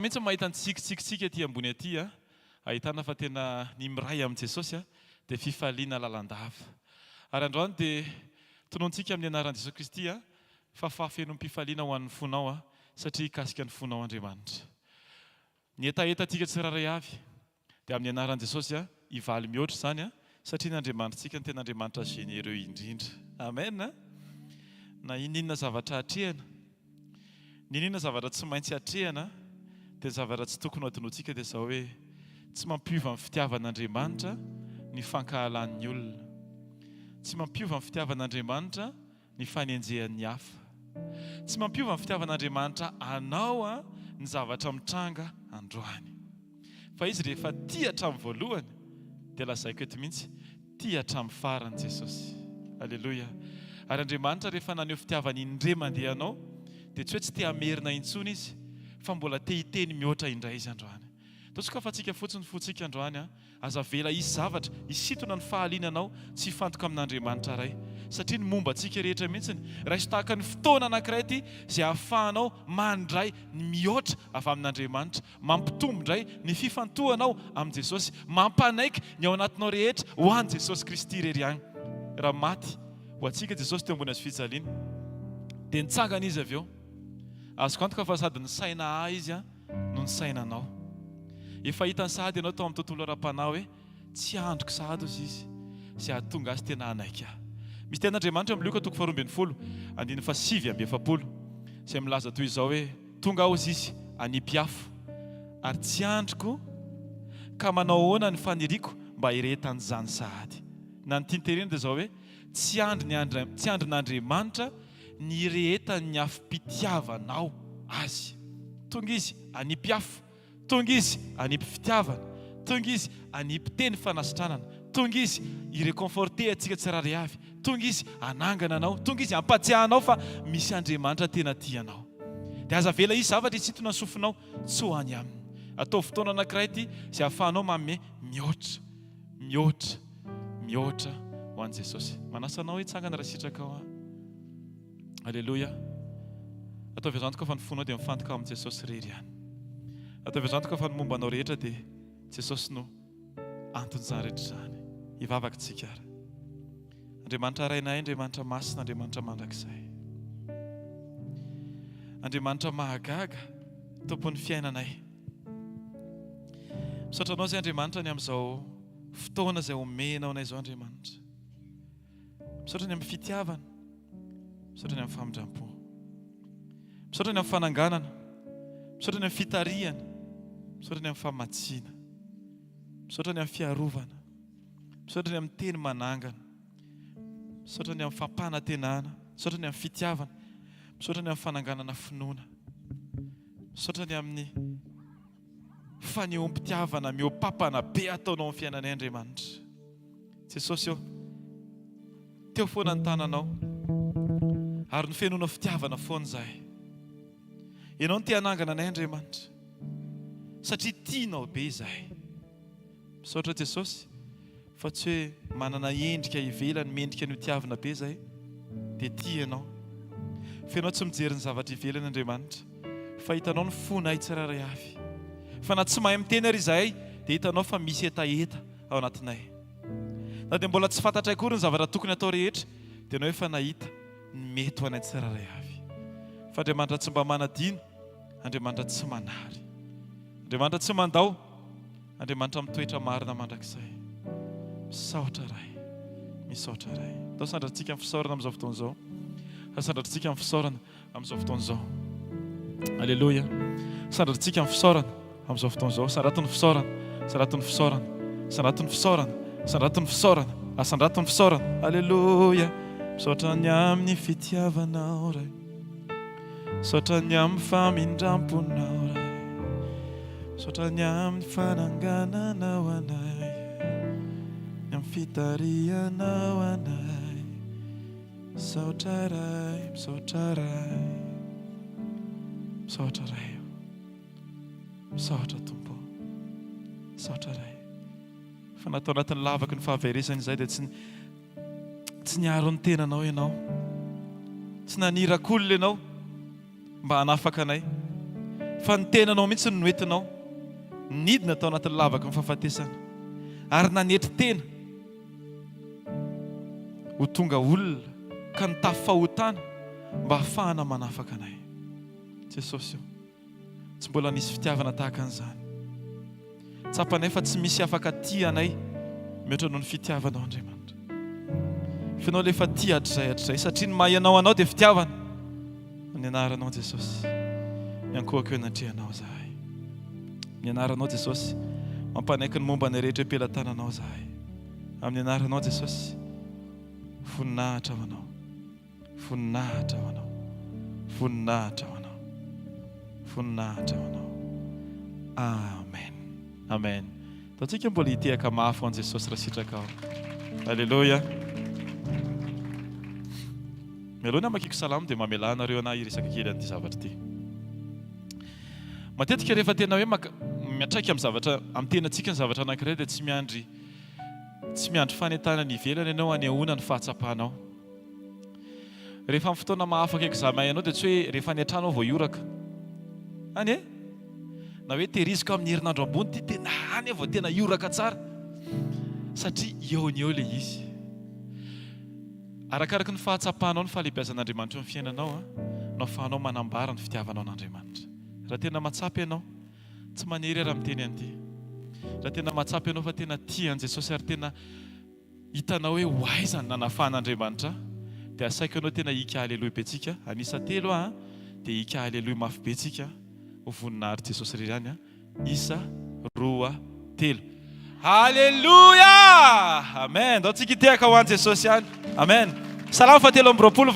Mitsy mahita tsikitsiksika aty ambony aty ahitana fa tena ny miray amin'i Jesosy dia fifaliana lalandava. Ary androany dia tonoantsika amin'ny anaran'i Jesosy Kristy fa fafenom-pifaliana ho an'ny fonao satria hikasika ny fonao Andriamanitra. Ny etaetantsika tsiraray avy dia amin'ny anaran'i Jesosy hivaly mihoatra izany satria ny Andriamanitsika ny tena Andriamanitra généreux indrindra. Amen. Na ininona zavatra hatrehana, ny ininona zavatra tsy maintsy hatrehana dia zavatra tsy tokony atonontsika dia izao hoe tsy mampiova amin'ny fitiavan'Andriamanitra ny fankahalan'ny olona, tsy mampiova amin'ny fitiavan'Andriamanitra ny fanenjehan'ny hafa, tsy mampiova amin'ny fitiavan'Andriamanitra anao ny zavatra mitranga androany. Fa izy rehefa tia hatramin'ny voalohany dia lazaiko eto mihitsy tia hatramin'ny farany Jesosy. Aleloia. Ary Andriamanitra rehefa naneho fitiavany indray mandeha anao dia tsy hoe tsy te hamerina intsony izy, fa mbola te hiteny mihoatra indray izy androany. Toa fa tsika fotsiny fotsika androany aza vela isy zavatra hisintona ny fahalinanao tsy hifantoka amin'Andriamanitra ray, satria ny momba antsika rehetra mihitsy raha iso tahaka ny fotoana anankiray ity izay ahafahanao mandray ny mihoatra avy amin'Andriamanitra, mampitombo indray ny fifantohanao amin'i Jesosy, mampanaiky ny ao anatinao rehetra ho an'i Jesosy Kristy irery agny. Raha maty ho antsika Jesosy teo ambony azy fijaliana dia nitsangana izy avy eo. Azoko antoka fa sady ny saina izy no ny sainanao. Efa hitany sahady ianao tao amin'ny tontolo ara-panahy hoe tsy androko sahady ozy izy izay ahatonga azy tena anaiky ahy. Misy ten'Andriamanitra amin'ny Luka 4:7 izay milaza toy izao hoe tonga aho ozy izy anipy-afo ary tsy androko ka manao ahoana ny faniriako mba hiretany izany sahady. Na ny tianterena dia izao hoe tsy andrin'Andriamanitra ny rehetany ny afim-pitiavanao azy. Tonga izy anipy-afo, tonga izy anipy fitiavana, tonga izy anipy teny fanasitranana, tonga izy ireconforte atsika tsiraray avy, tonga izy anangana anao, tonga izy ampatsiahanao fa misy Andriamanitra tena tianao. Dia aza vela izy zavatra hisintona ny sofinao tsy ho any aminy. Atao fotoana anankiray ity izay ahafahanao manome mihoatra ho an'i Jesosy. Manasanao hitsangana raha sitraka ao. Aleluia. Atao viazantoka fa ny fonao dia mifantoka amin'i Jesosy irery ihany. Atao viazantoka fa ny momba anao rehetra dia Jesosy no anton'izany rehetra izany. Hivavaka tsika ary. Andriamanitra rainay, Andriamanitra masina, Andriamanitra mandrakizay, Andriamanitra mahagaga, tompon'ny fiainanay. Misaotra anao izay Andriamanitra ny amin'izao fotoana izay omenao anay izao Andriamanitra. Misaotra ny amin'ny fitiavana, misaotra ny amin'ny famindram-po, misaotra ny amin'ny fananganana, misaotra ny amin'ny fitariana, misaotra ny amin'ny famatsiana, misaotra ny amin'ny fiarovana, misaotra ny amin'ny teny manangana, misaotra ny amin'ny fampanantenana, misaotra ny amin'ny fitiavana, misaotra ny amin'ny fananganana finoana, misaotra ny amin'ny fanehoam-pitiavana mihoampapana be ataonao amin'ny fiainanay Andriamanitra. Jesosy teo foana ny tananao ary ny fiainona fitiavana foana izahay. Ianao ny te-hanangana anay Andriamanitra satria tianao be izahay. Misaotra Jesosy fa tsy hoe manana endrika ivelany, mendrika ny tiavana be izahay dia tianao. Fianao tsy mijery ny zavatra ivelany Andriamanitra fa hitanao ny fonay tsiraray avy. Fa na tsy mahay miteny ary izahay dia hitanao fa misy etaeta ao anatinay. Na dia mbola tsy fantatra akory ny zavatra tokony atao rehetra dia ianao efa nahita ny mety ho anay tsiraray avy. Fa Andriamanitra tsy mba manadino, Andriamanitra tsy manary, Andriamanitra tsy mandao, Andriamanitra mitoetra marina mandrakizay. Misaotra ray, misaotra ray. Atao sandratsika amin'ny fisaorana amin'izao fotoana izao. Sandratsika amin'ny fisaorana amin'izao fotoana izao. Aleluia. Sandratsika amin'ny fisaorana amin'izao fotoana izao. Sandratin'ny fisaorana, sandratin'ny fisaorana, sandratin'ny fisaorana, sandratin'ny fisaorana, sandratin'ny fisaorana. Aleluia. Misaotra ny amin'ny fitiavanao ray, misaotra ny amin'ny famindram-ponao ray, misaotra ny amin'ny fanangananao anay, ny amin'ny fitarianao anay. Misaotra ray, misaotra ray, misaotra ray, misaotra Tompo, misaotra ray. Fa natao anatin'ny lavaka ny fahaveresana izay dia tsy niaro ny tenanao ianao, tsy nanirakolona ianao mba hanafaka anay, fa ny tenanao mihitsy no entinao nidina tao anatin'ny lavaka ny fahafatesana ary nanetry tena ho tonga olona ka nitafy fahotana mba hafahana manafaka anay. Jesosy io tsy mbola nisy fitiavana tahaka an'izany. Tsapanay fa tsy misy afaka tia anay mihoatra noho ny fitiavanao Andriamanitra. Finao le efa tia hatrizay satria ny mahay anao dia fitiavana. Ny anaranao Jesosy miankohako eo natrehanao zahay. Ny anaranao Jesosy mampanaiky ny momba ny rehetra am-pelantananao zahay. Amin'ny anaranao Jesosy voninahitra ho anao, voninahitra ho anao, voninahitra ho anao, voninahitra ho anao. Amen. Amen. Taontsika mbola hitehaka mafy ho an' Jesosy raha sitraka ao. Alleluia. Mialoha ny makiko salamo dia mamelana ireo anahy iresaka kely an'ity zavatra ity. Matetika rehefa tena hoe miatraiky amin'ny zavatra amin'ny tenantsika ny zavatra anankiray dia tsy miandry fanentana ny ivelany ianao hanehoana ny fahatsapanao. Rehefa amin'ny fotoana mahafaka examen ianao dia tsy hoe rehefa ny an-trano vao ioraka. Any e? Na hoe tehiriziko amin'ny herinandro ambony ty tena any vao tena ioraka tsara. Satria eo ny eo ilay izy. Arakaraka ny fahatsapanao ny fahalehibiazan'Andriamanitra eo amin'ny fiainanao no ahafahanao manambara ny fitiavanao n'Andriamanitra. Raha tena matsapy ianao tsy manery ara miteny an'ity. Raha tena matsapy ianao fa tena tia an'i Jesosy ary tena hitanao hoe hoaizany nanafahan'Andriamanitra dia asaiko ianao tena hika haleloha be tsika. Anisa telo dia hika haleloha mafy be tsika ho voninahitra Jesosy irery ihany. Isa, roa, telo. Haleluya! Amen. Dao tsika hitehaka ho an'i Jesosy ihany. Amen. Salamo 720